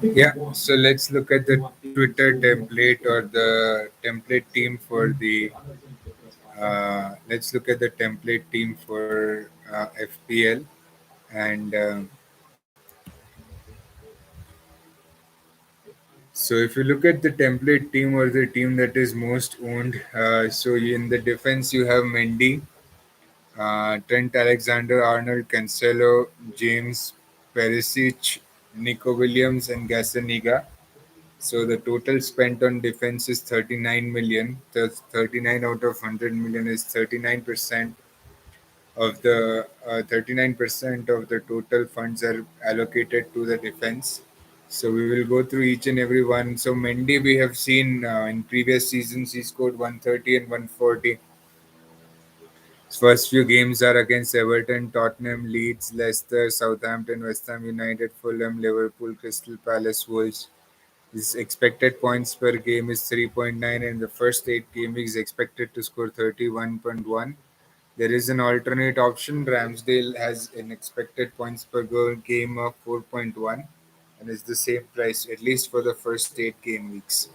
Yeah, so let's look at the Twitter template or the template team for the. Let's look at the template team for FPL and. So if you look at the template team or the team that is most owned, in the defense you have Mendy, Trent Alexander-Arnold, Cancelo, James, Perisic, Nico Williams, and Gazzaniga. So the total spent on defense is 39 million. The 39 out of 100 million is 39% of the total funds are allocated to the defense. So we will go through each and every one. So Mendy, we have seen in previous seasons he scored 130 and 140. His first few games are against Everton, Tottenham, Leeds, Leicester, Southampton, West Ham United, Fulham, Liverpool, Crystal Palace, Wolves. His expected points per game is 3.9, and the first 8 game weeks expected to score 31.1. There is an alternate option. Ramsdale has an expected points per game of 4.1 and is the same price, at least for the first 8 game weeks.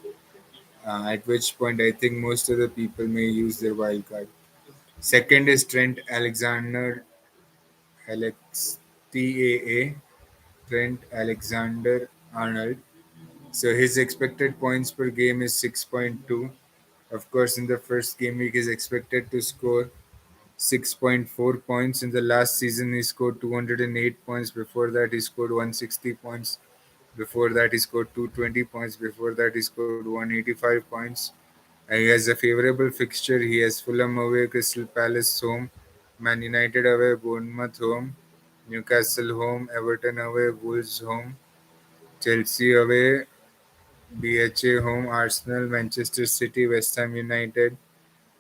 At which point, I think most of the people may use their wild card. Second is Trent Alexander, Alex TAA, Trent Alexander Arnold. So his expected points per game is 6.2. Of course, in the first game week, is expected to score 6.4 points. In the last season, he scored 208 points. Before that, he scored 160 points. Before that, he scored 220 points. Before that, he scored 185 points. He has a favorable fixture. He has Fulham away, Crystal Palace home, Man United away, Bournemouth home, Newcastle home, Everton away, Wolves home, Chelsea away, BHA home, Arsenal, Manchester City, West Ham United,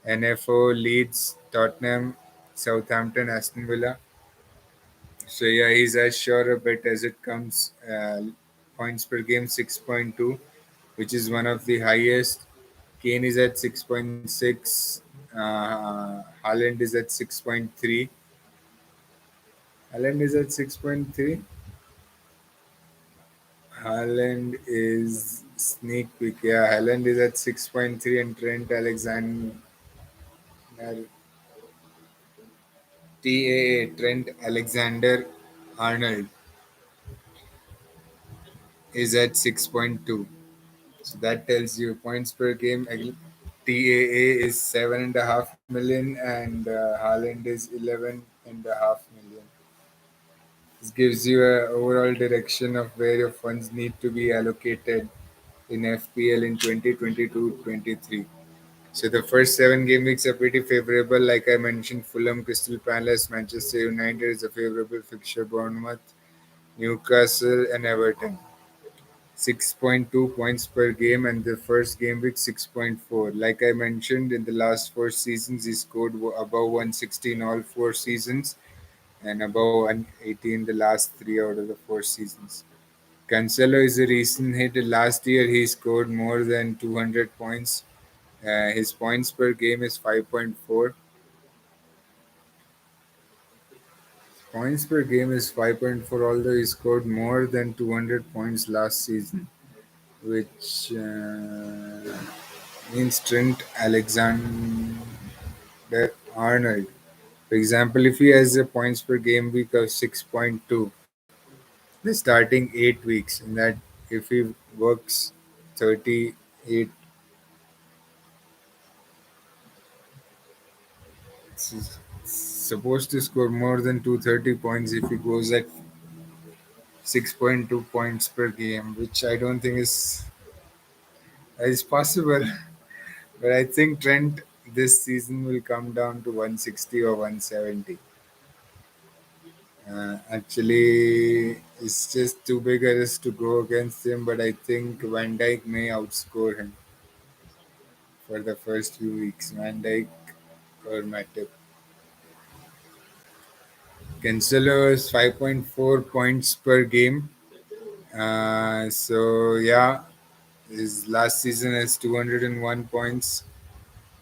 NFO, Leeds, Tottenham, Southampton, Aston Villa. So yeah, he's as sure a bet as it comes. Points per game 6.2, which is one of the highest. Kane is at 6.6. Haaland is at 6.3. Haaland is at 6.3. Haaland is sneak peek. Yeah, Haaland is at 6.3 and Trent Alexander TAA Trent Alexander Arnold is at 6.2. So that tells you points per game. TAA is 7.5 million and Haaland is 11.5 million. This gives you a overall direction of where your funds need to be allocated in FPL in 2022-23. So the first 7 game weeks are pretty favorable. Like I mentioned, Fulham, Crystal Palace, Manchester United is a favorable fixture. Bournemouth, Newcastle, and Everton. 6.2 points per game, and the first game week 6.4. Like I mentioned, in the last 4 seasons, he scored above 160 in all 4 seasons and above 180 in the last 3 out of the 4 seasons. Cancelo is a recent hit. Last year, he scored more than 200 points. His points per game is 5.4. Points per game is 5.4, although he scored more than 200 points last season, which means Trent Alexander Arnold. For example, if he has a points per game week of 6.2, the starting 8 weeks, in that if he works 38, he's supposed to score more than 230 points if he goes at 6.2 points per game, which I don't think is possible. But I think Trent this season will come down to 160 or 170. Actually, it's just too big a risk to go against him, but I think Van Dijk may outscore him for the first few weeks. Van Dijk or Matip. Cancelo is 5.4 points per game. So yeah, his last season has 201 points.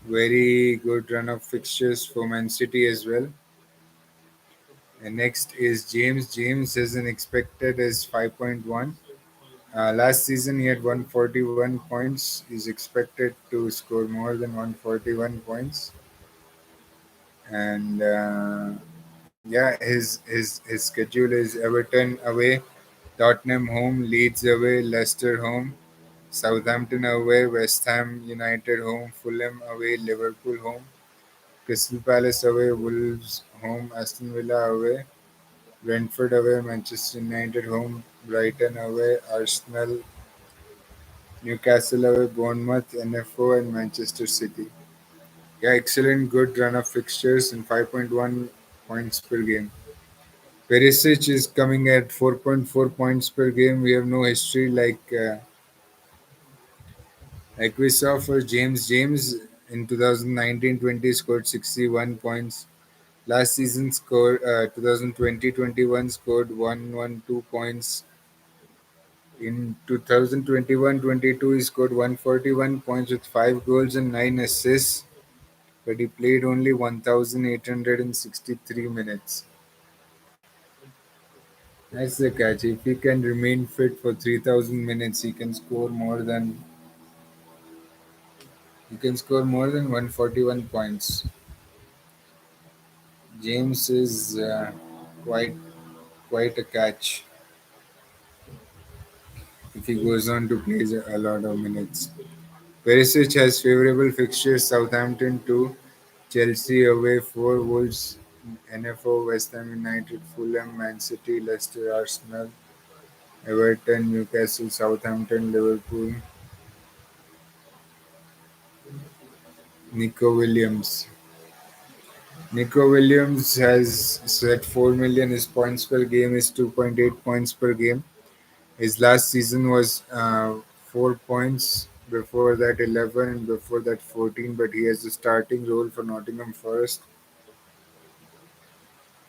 Very good run of fixtures for Man City as well. And next is James. James is an expected as 5.1. Last season he had 141 points. He's expected to score more than 141 points. And yeah, his schedule is Everton away, Tottenham home, Leeds away, Leicester home, Southampton away, West Ham United home, Fulham away, Liverpool home, Crystal Palace away, Wolves home, Aston Villa away, Brentford away, Manchester United home, Brighton away, Arsenal, Newcastle away, Bournemouth, NFO, and Manchester City. Yeah, excellent, good run of fixtures and 5.1 points per game. Perisic is coming at 4.4 points per game. We have no history like we saw for James. James in 2019-20 scored 61 points. Last season scored 2020-21 scored 112 points. In 2021-22 he scored 141 points with 5 goals and 9 assists, but he played only 1,863 minutes. That's the catch. If he can remain fit for 3,000 minutes, he can score more than 141 points. James is quite quite a catch if he goes on to play a lot of minutes. Perisic has favorable fixtures: Southampton 2, Chelsea away 4, Wolves, NFO, West Ham United, Fulham, Man City, Leicester, Arsenal, Everton, Newcastle, Southampton, Liverpool. Nico Williams. Nico Williams has set 4 million. His points per game is 2.8 points per game. His last season was 4 points. Before that, 11, and before that, 14. But he has a starting role for Nottingham Forest.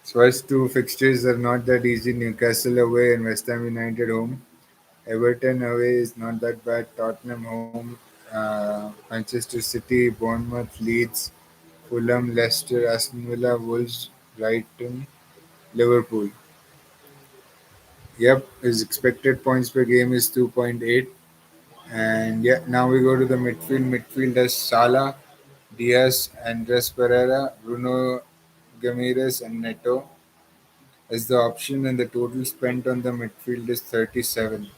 First two fixtures are not that easy: Newcastle away and West Ham United home. Everton away is not that bad. Tottenham home, Manchester City, Bournemouth, Leeds, Fulham, Leicester, Aston Villa, Wolves, Brighton, Liverpool. Yep, his expected points per game is 2.8. And yeah, now we go to the midfield. Midfield has Salah, Diaz, Andres Pereira, Bruno Gamires, and Neto as the option, and the total spent on the midfield is 37.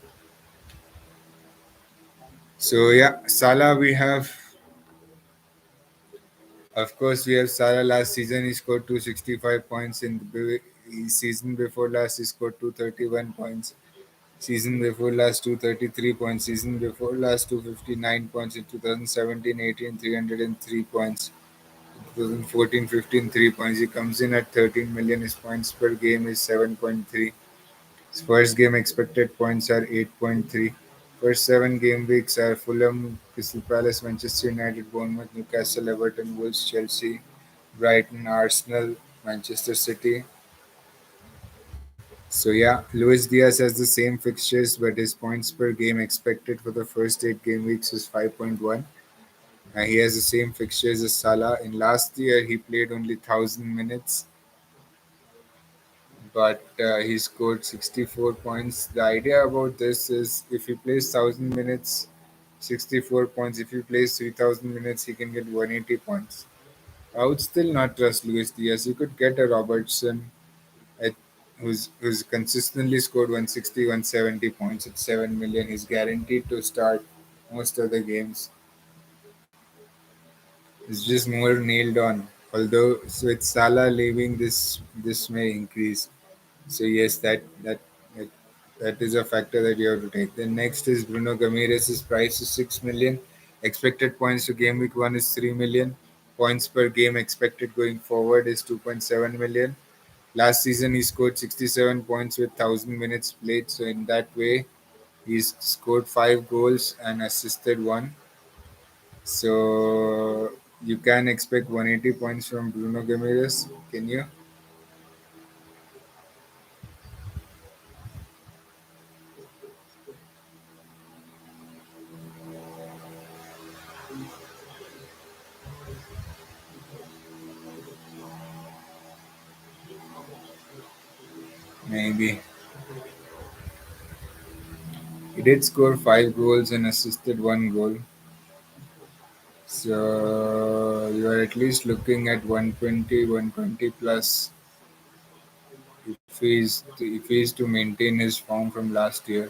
So yeah, Salah we have. Of course, we have Salah. Last season he scored 265 points. In the season before last, he scored 231 points. Season before last, 233 points. Season before last, 259 points. In 2017-18, 303 points. 2014-15, 3 points. He comes in at 13 million. His points per game is 7.3. His first game expected points are 8.3. First 7 game weeks are Fulham, Crystal Palace, Manchester United, Bournemouth, Newcastle, Everton, Wolves, Chelsea, Brighton, Arsenal, Manchester City. So yeah, Luis Diaz has the same fixtures, but his points per game expected for the first 8 game weeks is 5.1. He has the same fixtures as Salah. In last year, he played only 1,000 minutes, but he scored 64 points. The idea about this is if he plays 1,000 minutes, 64 points. If he plays 3,000 minutes, he can get 180 points. I would still not trust Luis Diaz. You could get a Robertson at, who's consistently scored 160, 170 points at 7 million. He's guaranteed to start most of the games. It's just more nailed on. Although so with Salah leaving, this may increase. So yes, that, that is a factor that you have to take. Then next is Bruno Gamires' price is 6 million. Expected points to game week 1 is 3 million. Points per game expected going forward is 2.7 million. Last season he scored 67 points with 1,000 minutes played. So in that way, he's scored 5 goals and assisted one. So you can expect 180 points from Bruno Gamires. Can you? maybe. He did score 5 goals and assisted 1 goal. So you are at least looking at 120, 120 plus if he's to maintain his form from last year.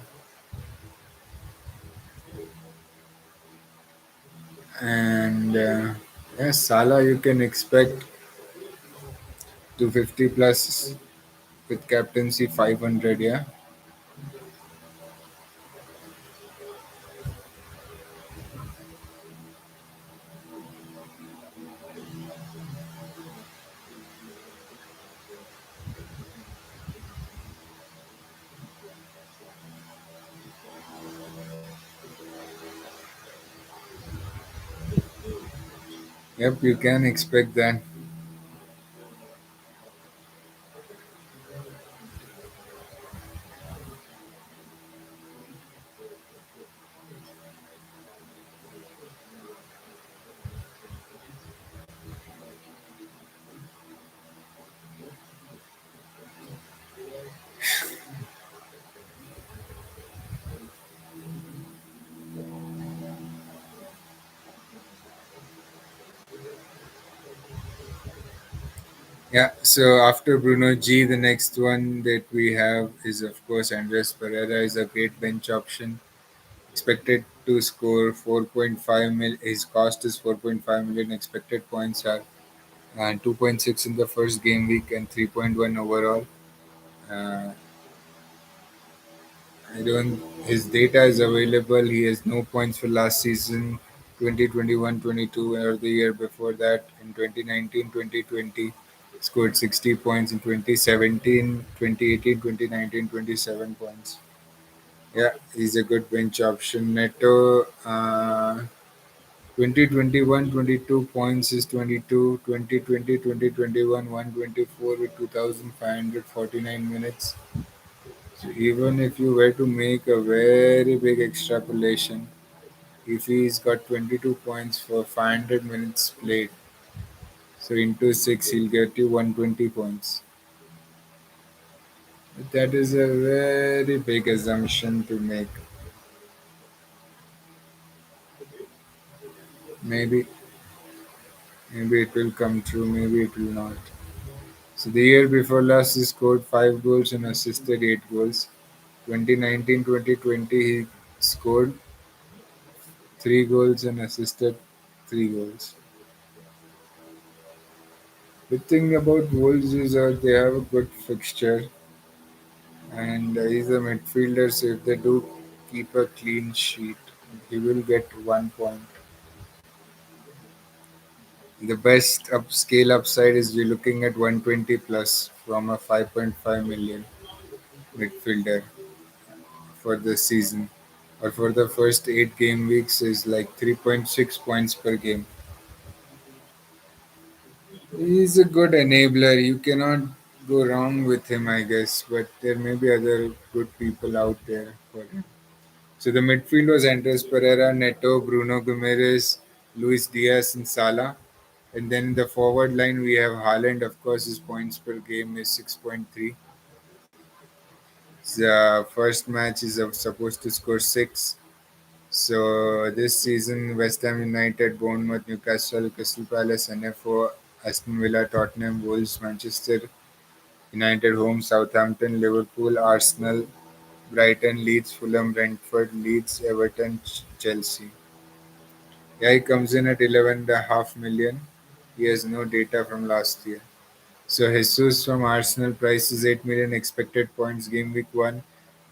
And yes, Salah you can expect 250 plus with captaincy 500. Yeah. Yep, you can expect that. Yeah, so after Bruno G, the next one that we have is, of course, Andres Pereira is a great bench option. Expected to score 4.5 mil. His cost is 4.5 million. Expected points are 2.6 in the first game week and 3.1 overall. Uh, I don't. His data is available. He has no points for last season, 2021-22, or the year before that in 2019-2020. Scored 60 points in 2017, 2018, 2019, 27 points. Yeah, he's a good bench option. Neto, 2021 22 points is 22, 2020 2021 124 with 2,549 minutes. So even if you were to make a very big extrapolation, if he's got 22 points for 500 minutes played, so into 6 he'll get you 120 points. That is a very big assumption to make. Maybe maybe it will come true, maybe it will not. So the year before last he scored 5 goals and assisted 8 goals. 2019-2020 he scored 3 goals and assisted 3 goals. Good thing about Wolves is they have a good fixture, and he's a midfielder. So if they do keep a clean sheet, he will get 1 point. The best scale upside is we're looking at 120 plus from a 5.5 million midfielder for the season, or for the first 8 game weeks is like 3.6 points per game. He's a good enabler. You cannot go wrong with him, I guess. But there may be other good people out there for him. So the midfield was Andres Pereira, Neto, Bruno Guimaraes, Luis Diaz, and Salah. And then in the forward line, we have Haaland. Of course, his points per game is 6.3. The first match is supposed to score 6. So this season, West Ham United, Bournemouth, Newcastle, Crystal Palace, NFO, Aston Villa, Tottenham, Wolves, Manchester United home, Southampton, Liverpool, Arsenal, Brighton, Leeds, Fulham, Brentford, Leeds, Everton, Chelsea. Yeah, he comes in at 11.5 million. He has no data from last year. So Jesus from Arsenal price is 8 million. Expected points game week 1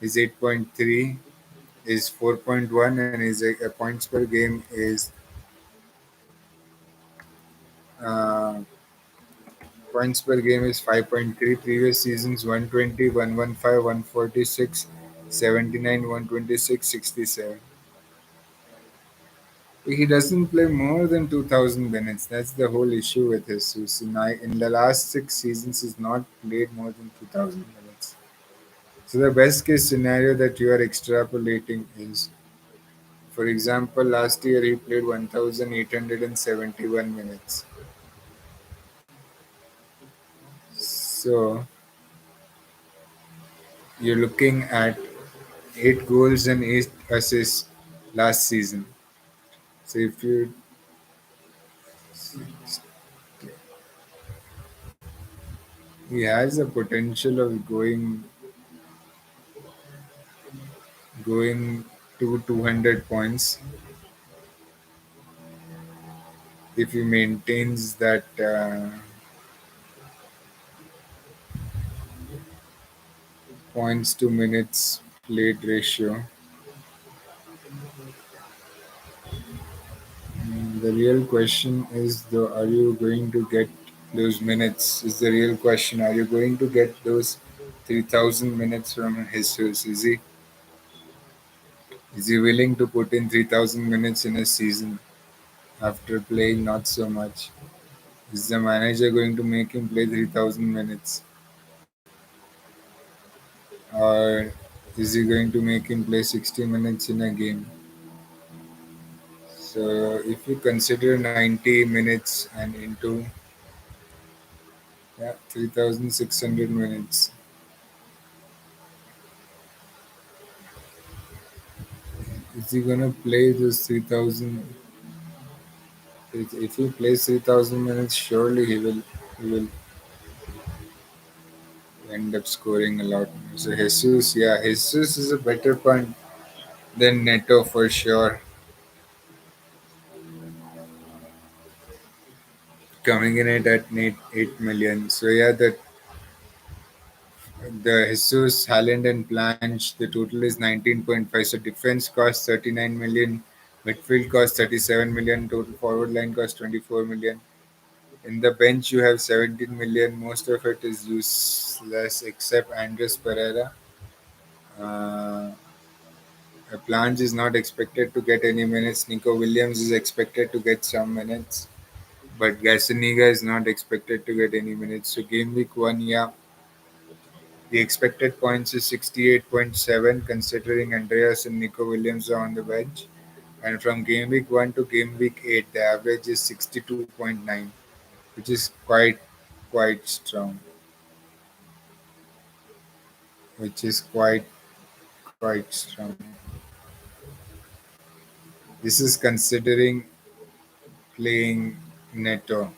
is 8.3, is 4.1, and his points per game is uh, points per game is 5.3. Previous seasons 120, 115, 146, 79, 126, 67. He doesn't play more than 2,000 minutes. That's the whole issue with Jesus. In the last 6 seasons, he's not played more than 2,000 minutes. So the best case scenario that you are extrapolating is, for example, last year he played 1,871 minutes. So You're looking at 8 goals and 8 assists last season. So if you he has a potential of going to 200 points if he maintains that points to minutes played ratio. The real question is though, are you going to get those minutes? Is the real question. Are you going to get those 3,000 minutes from Jesus? Is he willing to put in 3,000 minutes in a season after playing not so much? Is the manager going to make him play 3,000 minutes? Or is he going to make him play 60 minutes in a game? So if you consider 90 minutes and into, yeah, 3,600 minutes, is he gonna play those 3,000? If he plays 3,000 minutes, surely he will end up scoring a lot more. So Jesus, yeah, Jesus is a better punt than Neto for sure. Coming in at 8 million. So yeah, the Jesus, Haaland and Planche, the total is 19.5. So defense costs 39 million, midfield costs 37 million, total forward line costs 24 million. In the bench, you have 17 million. Most of it is useless except Andres Pereira. Uh, Planche is not expected to get any minutes. Nico Williams is expected to get some minutes. But Gazzaniga is not expected to get any minutes. So game week 1, yeah, the expected points is 68.7 considering Andreas and Nico Williams are on the bench. And from game week 1 to game week 8, the average is 62.9, which is quite strong. Which is quite strong. This is considering playing Neto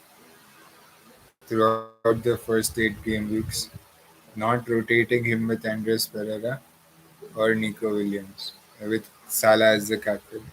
throughout the first 8 game weeks, not rotating him with Andres Pereira or Nico Williams, with Salah as the captain.